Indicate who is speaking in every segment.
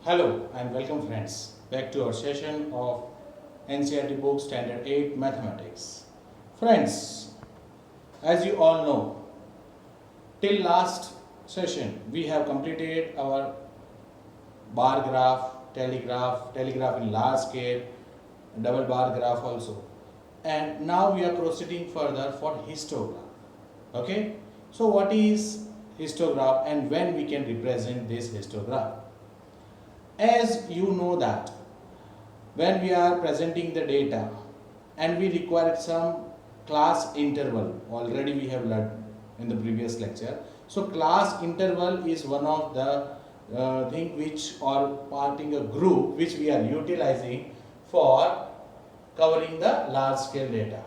Speaker 1: Hello and welcome friends back to our session of NCERT book Standard 8 Mathematics. Friends, as you all know, till last session we have completed our bar graph, telegraph in large scale, double bar graph also. And now we are proceeding further for histograph. Okay? So what is histograph and when we can represent this histograph? As you know that when we are presenting the data and we require some class interval, already we have learned in the previous lecture. So class interval is one of the thing which or parting a group which we are utilizing for covering the large scale data.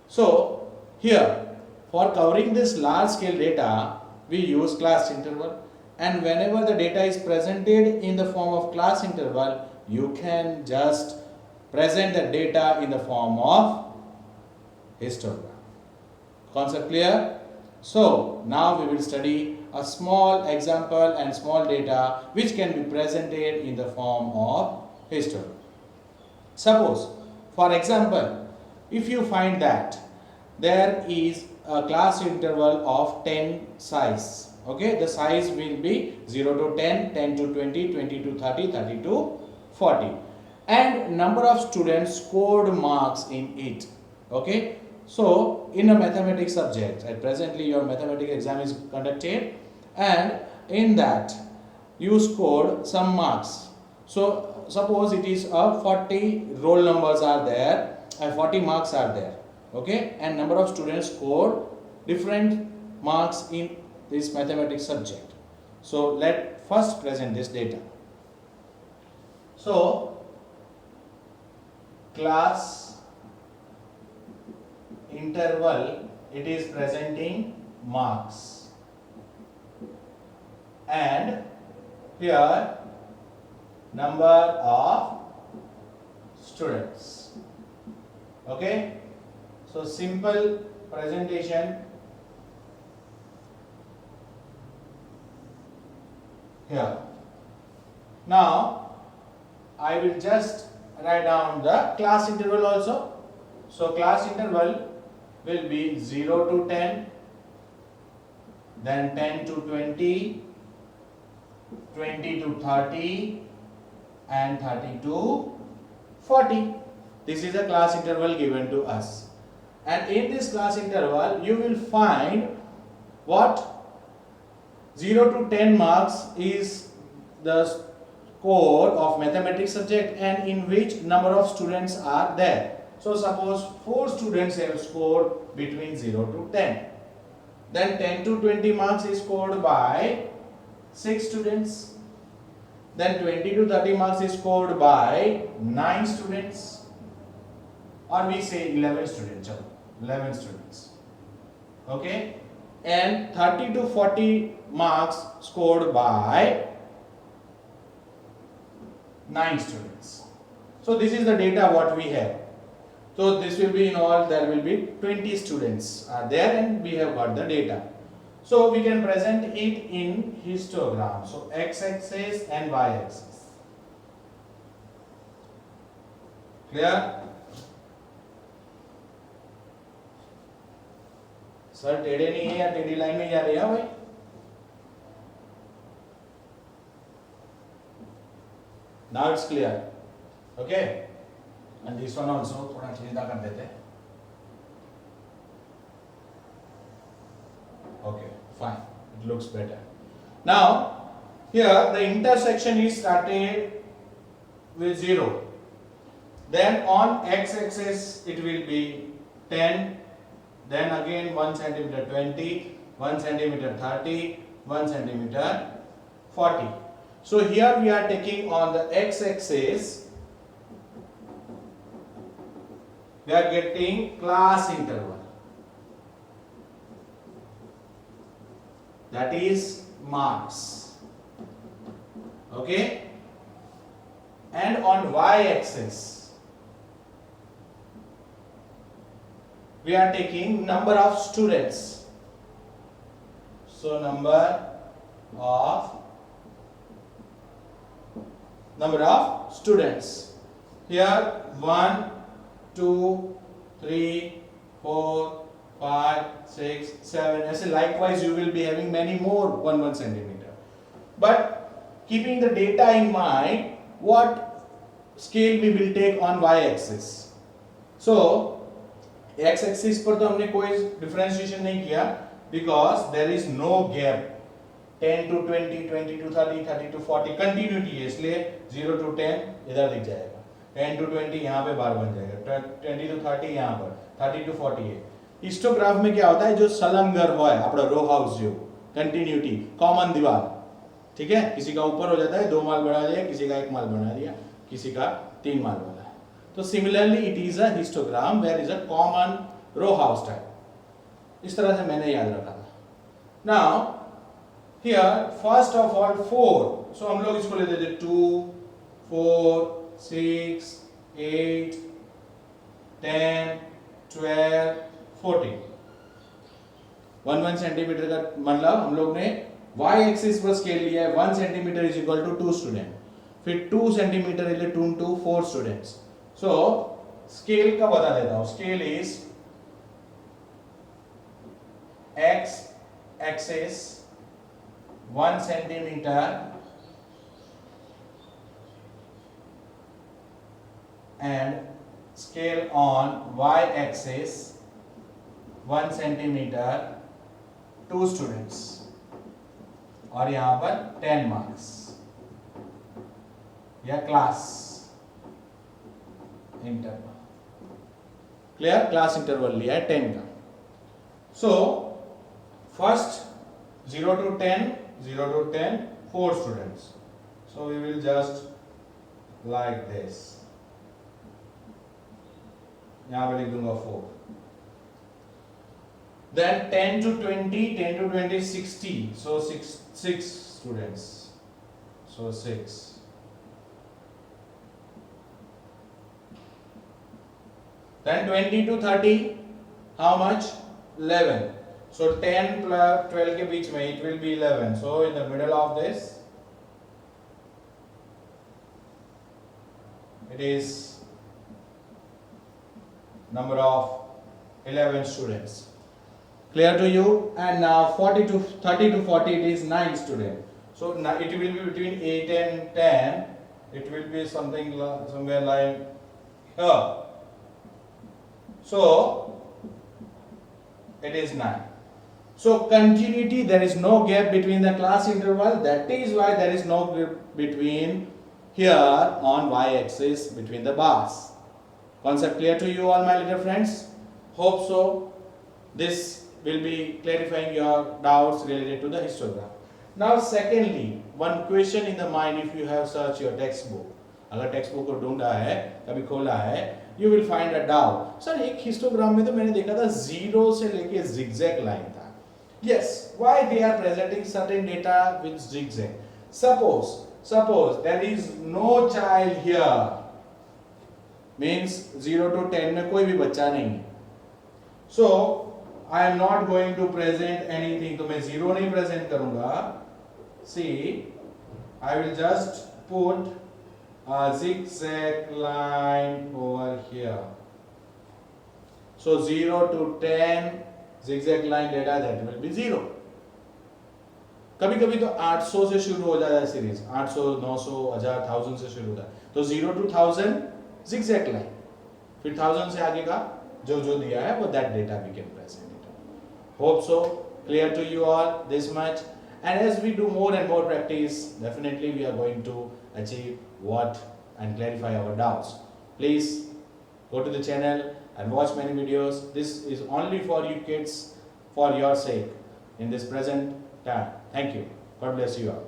Speaker 1: So here for covering this large scale data we use class interval, and whenever the data is presented in the form of class interval you can just present the data in the form of histogram. Concept clear? So now we will study a small example and small data which can be presented in the form of histogram. Suppose, for example, if you find that there is a class interval of 10 size, okay, the size will be 0 to 10, 10 to 20, 20 to 30, 30 to 40, and number of students scored marks in it. Okay, so in a mathematics subject, at presently your mathematics exam is conducted, and in that you scored some marks. So suppose it is a 40 roll numbers are there and 40 marks are there, okay, and number of students scored different marks in this mathematics subject. So let first present this data. So class interval, it is presenting marks, and here number of students. Okay, so simple presentation here. Now I will just write down the class interval also. So class interval will be 0 to 10, then 10 to 20, 20 to 30, and 30 to 40. This is a class interval given to us, and in this class interval you will find what 0 to 10 marks is the score of mathematics subject and in which number of students are there. So suppose 4 students have scored between 0 to 10. Then 10 to 20 marks is scored by 6 students. Then 20 to 30 marks is scored by 9 students, or we say 11 students. 11 students. Okay, and 30 to 40 marks scored by 9 students. So this is the data what we have. So this will be in all, there will be 20 students are there, and we have got the data. So we can present it in histogram. So x-axis and y-axis. Clear? Sir टेढ़े नहीं है या टेढ़ी line में जा रही है भाई? Now it's clear. Okay, and this one also थोड़ा सीधा कर देते हैं. Okay, fine. It looks better. Now here the intersection is started with 0. Then on x-axis it will be 10. Then again 1 centimeter 20, 1 centimeter 30, 1 centimeter 40. So here we are taking on the x-axis, we are getting class interval, that is marks. Okay, and on y-axis we are taking number of students. So number of number of students. Here 1, 2, 3, 4, 5, 6, 7. ऐसे likewise you will be having many more 1 centimeter. But keeping the data in mind, what scale we will take on y-axis? So x-axis पर तो हमने कोई differentiation नहीं किया because there is no gap. 10 to 20, 20 to 30, 30 to 40 continuity है, इसलिए 0 to 10 इधर दिख जाएगा, 10 to 20 यहाँ पे बार बन जाएगा, 20 to 30 यहाँ पर, 30 to 40 है. हिस्टोग्राफ में क्या होता है, जो सलंगर हुआ है अपना रो हाउस, जो कंटिन्यूटी कॉमन दीवार, ठीक है, किसी का ऊपर हो जाता है 2 माल बढ़ा दिया, किसी का 1 माल बना दिया, किसी का 3 माल बना है. तो similarly it is a histogram where is a common row house type. इस तरह से मैंने याद रखा था. Now here first of all 4, so हम लोग इसको लेते थे 2, 4, 6, 8, 10, 12, 14. 1 सेंटीमीटर का मतलब हम लोग ने y एक्सिस पर स्केल लिया है. 1 centimetre is equal to 2 student, फिर 2 centimetre is 2 to 4 students. So scale का बता देता हूं. Scale is x axis 1 centimetre and scale on y axis 1 centimetre 2 students, और यहां पर 10 मार्क्स या class interval. Clear? Class interval लिया है 10 का. So first 0 to 10, 0 to 10, 4 students. So we will just like this. यहाँ पे लिख दूंगा 4. Then 10 to 20, 10 to 20, 60. So 6 students. So 6. Then 20 to 30, how much? 11. So 10 plus 12 के बीच में it will be 11. So in the middle of this, it is number of 11 students. Clear to you? And now 30 to 40 it is 9 students. So now it will be between 8 and 10. It will be something somewhere like here. So it is 9. So continuity, there is no gap between the class interval. That is why there is no gap between here on y-axis between the bars. Concept clear to you all, my little friends? Hope so. This will be clarifying your doubts related to the histogram. Now secondly, one question in the mind if you have searched your textbook. अगर textbook को ढूंढा है, कभी खोला है, you will find a doubt. Sir, एक histogram में तो मैंने देखा था 0 से लेके zigzag line था. Yes, why they are presenting certain data with zigzag? Suppose there is no child here. Means 0 to 10 में कोई भी बच्चा नहीं है. So I am not going to present anything. तो मैं 0 नहीं present करूंगा. See, I will just put a zigzag line over here. So 0 to 10 zigzag line data, that will be 0. कभी कभी तो 800 से शुरू हो जाता है सीरीज, 800, 900, 1000, 1000 से शुरू होता है. तो 0 to 1000 zigzag line, फिर 1000 से आगे का जो जो दिया है वो that data we can present it. Hope so clear to you all this much. And as we do more and more practice, definitely we are going to achieve what and clarify our doubts. Please go to the channel and watch many videos. This is only for you kids, for your sake in this present time. Thank you. God bless you all.